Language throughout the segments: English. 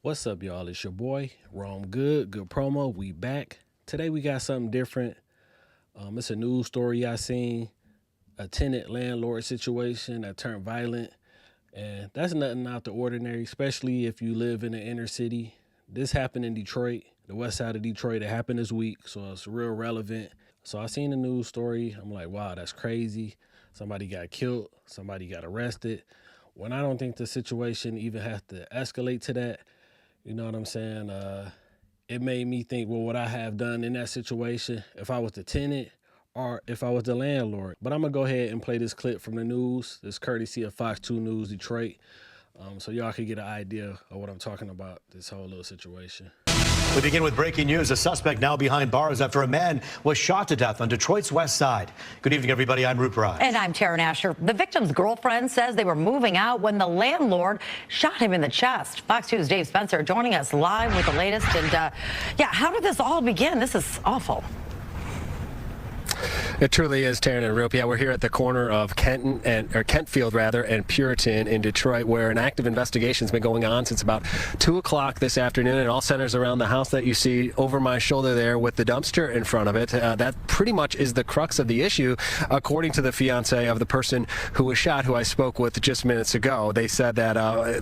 What's up, y'all? It's your boy, Rome Good Promo. We back. Today we got something different. It's a news story I seen, a tenant landlord situation that turned violent. And that's nothing out the ordinary, especially if you live in the inner city. This happened in Detroit, the west side of Detroit. It happened this week, so it's real relevant. So I seen the news story. I'm like, wow, that's crazy. Somebody got killed. Somebody got arrested. When I don't think the situation even has to escalate to that, you know what I'm saying? It made me think, well, what I have done in that situation, if I was the tenant or if I was the landlord. But I'm going to go ahead and play this clip from the news. This courtesy of Fox 2 News Detroit. So y'all can get an idea of what I'm talking about, this whole little situation. We begin with breaking news. A suspect now behind bars after a man was shot to death on Detroit's west side. Good evening, everybody. I'm Rupert. And I'm Taryn Asher. The victim's girlfriend says they were moving out when the landlord shot him in the chest. Fox 2's Dave Spencer joining us live with the latest. And yeah, how did this all begin? This is awful. It truly is, Taryn and Rope. Yeah, we're here at the corner of Kentfield and Puritan in Detroit, where an active investigation has been going on since about 2 o'clock this afternoon. It all centers around the house that you see over my shoulder there with the dumpster in front of it. That pretty much is the crux of the issue, according to the fiance of the person who was shot, who I spoke with just minutes ago. They said that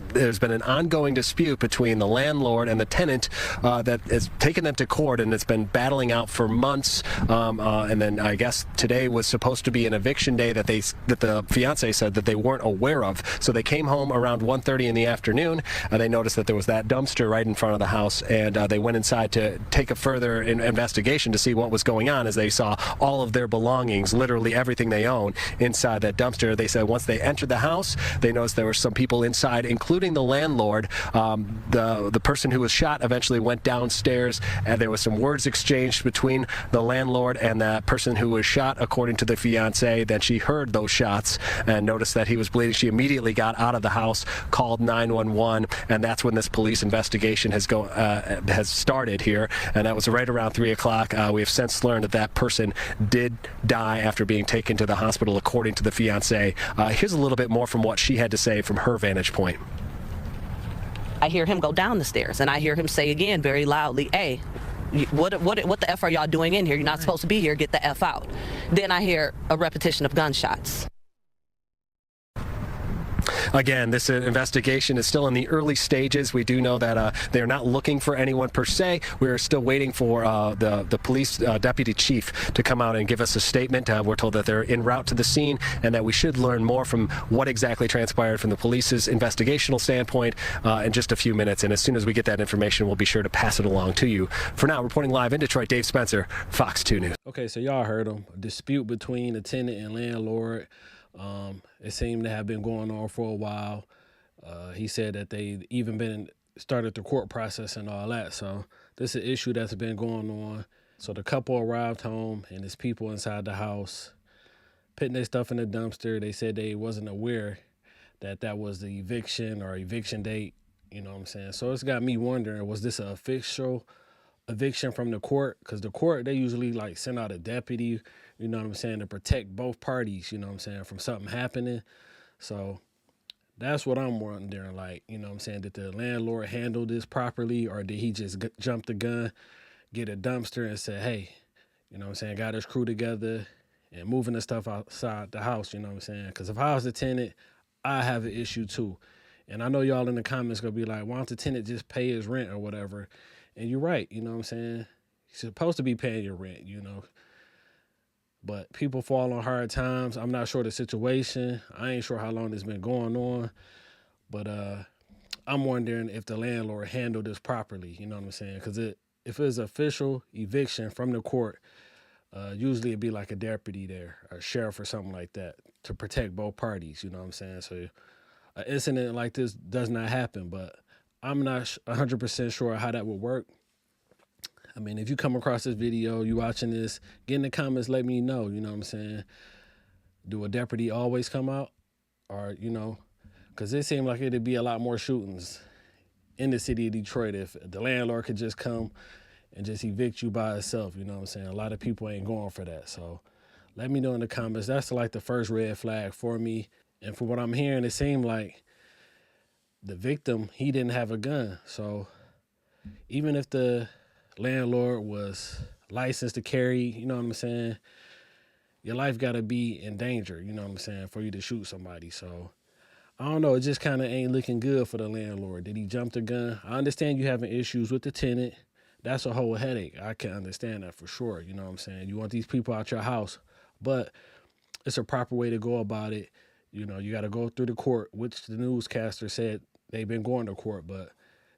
there's been an ongoing dispute between the landlord and the tenant that has taken them to court, and it's been battling out for months. And then I guess today was supposed to be an eviction day that the fiance said that they weren't aware of. So they came home around 1:30 in the afternoon. They noticed that there was that dumpster right in front of the house, and they went inside to take a further investigation to see what was going on, as they saw all of their belongings, literally everything they own, inside that dumpster. They said once they entered the house, they noticed there were some people inside, including the landlord. The person who was shot eventually went downstairs, and there was some words exchanged between the landlord and that person who was shot, according to the fiance. Then she heard those shots and noticed that he was bleeding. She immediately got out of the house, called 911, and that's when this police investigation has started here. And that was right around 3 o'clock. We have since learned that that person did die after being taken to the hospital, according to the fiance. Here's a little bit more from what she had to say from her vantage point. I hear him go down the stairs, and I hear him say again very loudly, "Hey, what the F are y'all doing in here? You're not supposed to be here. Get the F out." Then I hear a repetition of gunshots. Again, this investigation is still in the early stages. We do know that they're not looking for anyone per se. We're still waiting for the police deputy chief to come out and give us a statement. We're told that they're en route to the scene and that we should learn more from what exactly transpired from the police's investigational standpoint in just a few minutes. And as soon as we get that information, we'll be sure to pass it along to you. For now, reporting live in Detroit, Dave Spencer, Fox 2 News. Okay, so y'all heard them. A dispute between the tenant and landlord. It seemed to have been going on for a while. He said that they even started the court process and all that. So this is an issue that's been going on. So the couple arrived home, and there's people inside the house putting their stuff in the dumpster. They said they wasn't aware that that was the eviction or eviction date. You know what I'm saying? So it's got me wondering, was this an official eviction from the court? Because the court, they usually like send out a deputy, you know what I'm saying, to protect both parties, you know what I'm saying, from something happening. So that's what I'm wondering, like, you know what I'm saying, did the landlord handle this properly, or did he just jump the gun, get a dumpster and say, hey, you know what I'm saying, got his crew together and moving the stuff outside the house, you know what I'm saying? Because if I was the tenant, I have an issue too. And I know y'all in the comments gonna be like, why don't the tenant just pay his rent or whatever? And you're right, you know what I'm saying? You're supposed to be paying your rent, you know. But people fall on hard times. I'm not sure the situation. I ain't sure how long this been going on. But I'm wondering if the landlord handled this properly, you know what I'm saying? Because if it's official eviction from the court, usually it'd be like a deputy there, or a sheriff or something like that, to protect both parties, you know what I'm saying? So an incident like this does not happen, but I'm not 100% sure how that would work. I mean, if you come across this video, you watching this, get in the comments, let me know, you know what I'm saying? Do a deputy always come out? Or, you know, because it seemed like it'd be a lot more shootings in the city of Detroit if the landlord could just come and just evict you by itself, you know what I'm saying? A lot of people ain't going for that. So let me know in the comments. That's like the first red flag for me. And from what I'm hearing, it seemed like the victim, he didn't have a gun. So even if the landlord was licensed to carry, you know what I'm saying, your life got to be in danger, you know what I'm saying, for you to shoot somebody. So I don't know. It just kind of ain't looking good for the landlord. Did he jump the gun? I understand you having issues with the tenant. That's a whole headache. I can understand that for sure. You know what I'm saying? You want these people out your house, but it's a proper way to go about it. You know, you got to go through the court, which the newscaster said they've been going to court, but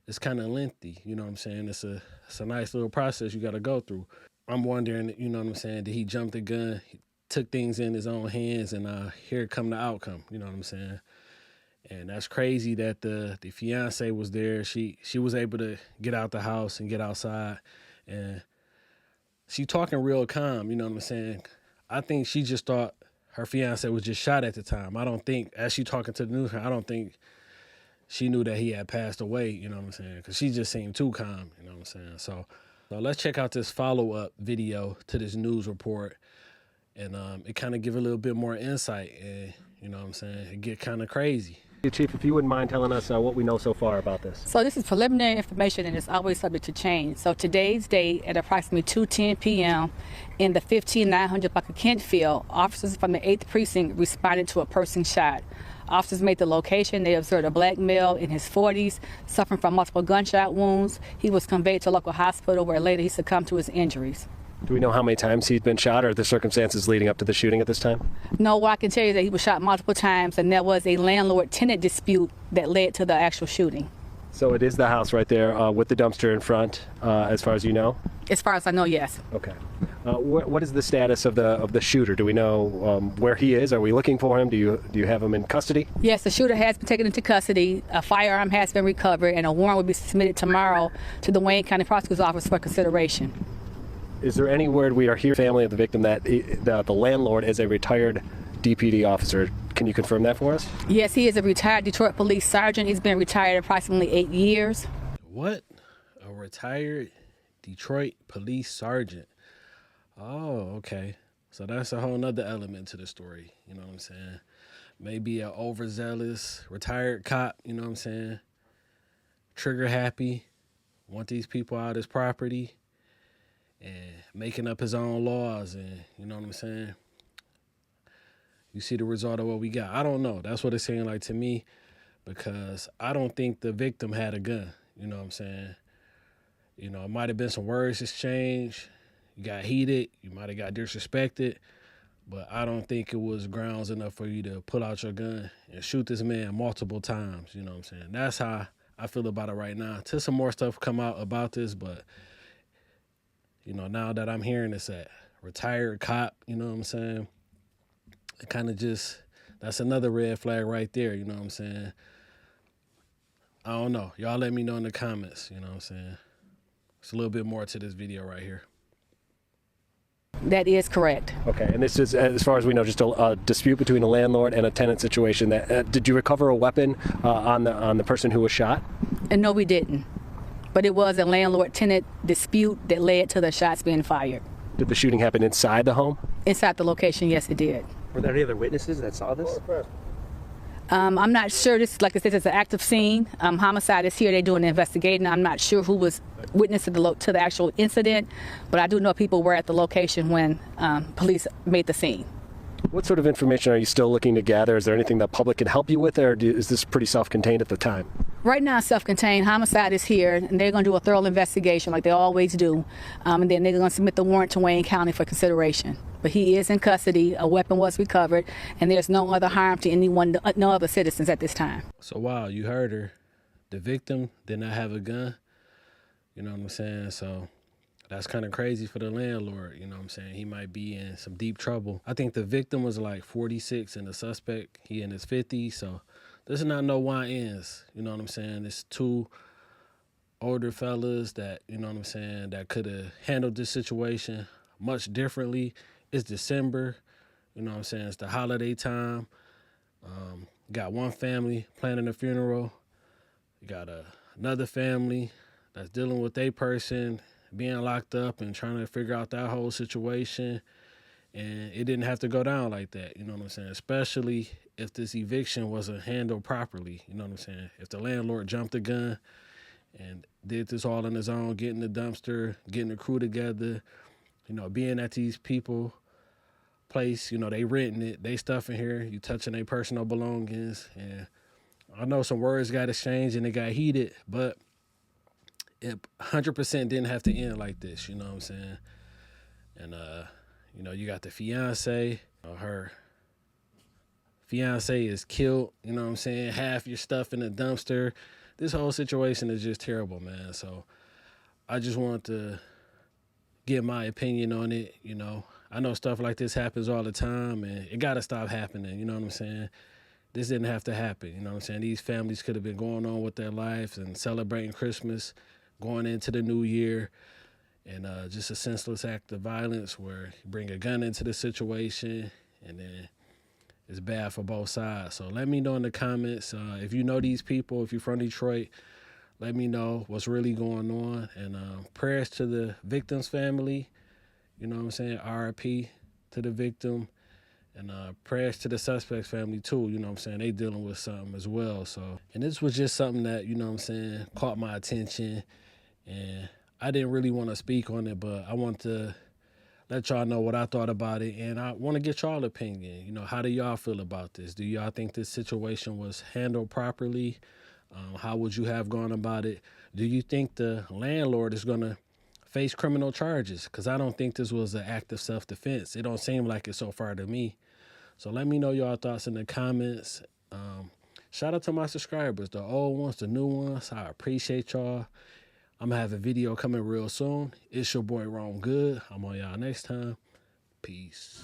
it's kind of lengthy. You know what I'm saying? It's a nice little process you got to go through. I'm wondering, you know what I'm saying? Did he jump the gun? He took things in his own hands, and here come the outcome. You know what I'm saying? And that's crazy that the fiance was there. She was able to get out the house and get outside, and she talking real calm. You know what I'm saying? I think she just thought her fiance was just shot at the time. I don't think, as she talking to the news, I don't think she knew that he had passed away. You know what I'm saying? Because she just seemed too calm. You know what I'm saying? So let's check out this follow-up video to this news report, and it kind of give a little bit more insight. And you know what I'm saying? It get kind of crazy. Chief, if you wouldn't mind telling us what we know so far about this. So this is preliminary information and it's always subject to change. So today's date at approximately 2:10 p.m. in the 15900 block of Kentfield, officers from the 8th Precinct responded to a person shot. Officers made the location. They observed a black male in his 40s suffering from multiple gunshot wounds. He was conveyed to a local hospital where later he succumbed to his injuries. Do we know how many times he's been shot or the circumstances leading up to the shooting at this time? No, what I can tell you is that he was shot multiple times and there was a landlord-tenant dispute that led to the actual shooting. So it is the house right there with the dumpster in front, as far as you know? As far as I know, yes. Okay. What is the status of the shooter? Do we know where he is? Are we looking for him? Do you have him in custody? Yes, the shooter has been taken into custody. A firearm has been recovered, and a warrant will be submitted tomorrow to the Wayne County Prosecutor's Office for consideration. Is there any word we are hearing from the family of the victim that the landlord is a retired DPD officer? Can you confirm that for us? Yes, he is a retired Detroit police sergeant. He's been retired approximately 8 years. What? A retired Detroit police sergeant. Oh, okay. So that's a whole nother element to the story. You know what I'm saying? Maybe an overzealous retired cop, you know what I'm saying? Trigger happy, want these people out of his property, and making up his own laws, and you know what I'm saying? You see the result of what we got. I don't know. That's what it's saying like to me, because I don't think the victim had a gun. You know what I'm saying? You know, it might have been some words exchanged. You got heated. You might have got disrespected. But I don't think it was grounds enough for you to pull out your gun and shoot this man multiple times. You know what I'm saying? That's how I feel about it right now. Till some more stuff come out about this, but you know, now that I'm hearing this at retired cop, you know what I'm saying? It kind of just, that's another red flag right there, you know what I'm saying? I don't know. Y'all let me know in the comments, you know what I'm saying? It's a little bit more to this video right here. That is correct. Okay, and this is, as far as we know, just a dispute between a landlord and a tenant situation. That did you recover a weapon on the person who was shot? And no, we didn't. But it was a landlord-tenant dispute that led to the shots being fired. Did the shooting happen inside the home? Inside the location, yes, it did. Were there any other witnesses that saw this? I'm not sure. This, like I said, it's an active scene. Homicide is here. They're doing the investigating. I'm not sure who was witness to the actual incident, but I do know people were at the location when police made the scene. What sort of information are you still looking to gather? Is there anything the public can help you with, or is this pretty self-contained at the time? Right now, self-contained. Homicide is here, and they're going to do a thorough investigation like they always do, and then they're going to submit the warrant to Wayne County for consideration. But he is in custody. A weapon was recovered, and there's no other harm to anyone, no other citizens at this time. So, wow, you heard her. The victim did not have a gun. You know what I'm saying? So that's kind of crazy for the landlord. You know what I'm saying? He might be in some deep trouble. I think the victim was like 46 and the suspect, he in his 50s. So this is not no YNs. You know what I'm saying? It's two older fellas that, you know what I'm saying, that could have handled this situation much differently. It's December. You know what I'm saying? It's the holiday time. Got one family planning a funeral. You got another family that's dealing with a person being locked up and trying to figure out that whole situation. And it didn't have to go down like that, you know what I'm saying? Especially if this eviction wasn't handled properly. You know what I'm saying? If the landlord jumped the gun and did this all on his own, getting the dumpster, getting the crew together, being at these people place, they renting it, they stuff in here, you touching their personal belongings. And I know some words got exchanged and it got heated, but it 100% didn't have to end like this, you know what I'm saying? And, you got the fiance, her fiance is killed, you know what I'm saying? Half your stuff in the dumpster. This whole situation is just terrible, man. So I just want to get my opinion on it. I know stuff like this happens all the time, and it got to stop happening. You know what I'm saying? This didn't have to happen. You know what I'm saying? These families could have been going on with their lives and celebrating Christmas, going into the new year, and just a senseless act of violence where you bring a gun into the situation, and then it's bad for both sides. So let me know in the comments if you know these people, if you're from Detroit. Let me know what's really going on. And prayers to the victim's family. You know what I'm saying? RIP to the victim. And prayers to the suspect's family too. You know what I'm saying? They dealing with something as well. So, and this was just something that, you know what I'm saying, caught my attention. And I didn't really want to speak on it, but I want to let y'all know what I thought about it. And I want to get y'all opinion. How do y'all feel about this? Do y'all think this situation was handled properly? How would you have gone about it? Do you think the landlord is going to face criminal charges? Because I don't think this was an act of self-defense. It don't seem like it so far to me. So let me know y'all thoughts in the comments. Shout out to my subscribers, the old ones, the new ones. I appreciate y'all. I'm going to have a video coming real soon. It's your boy, Rome Good. I'm on y'all next time. Peace.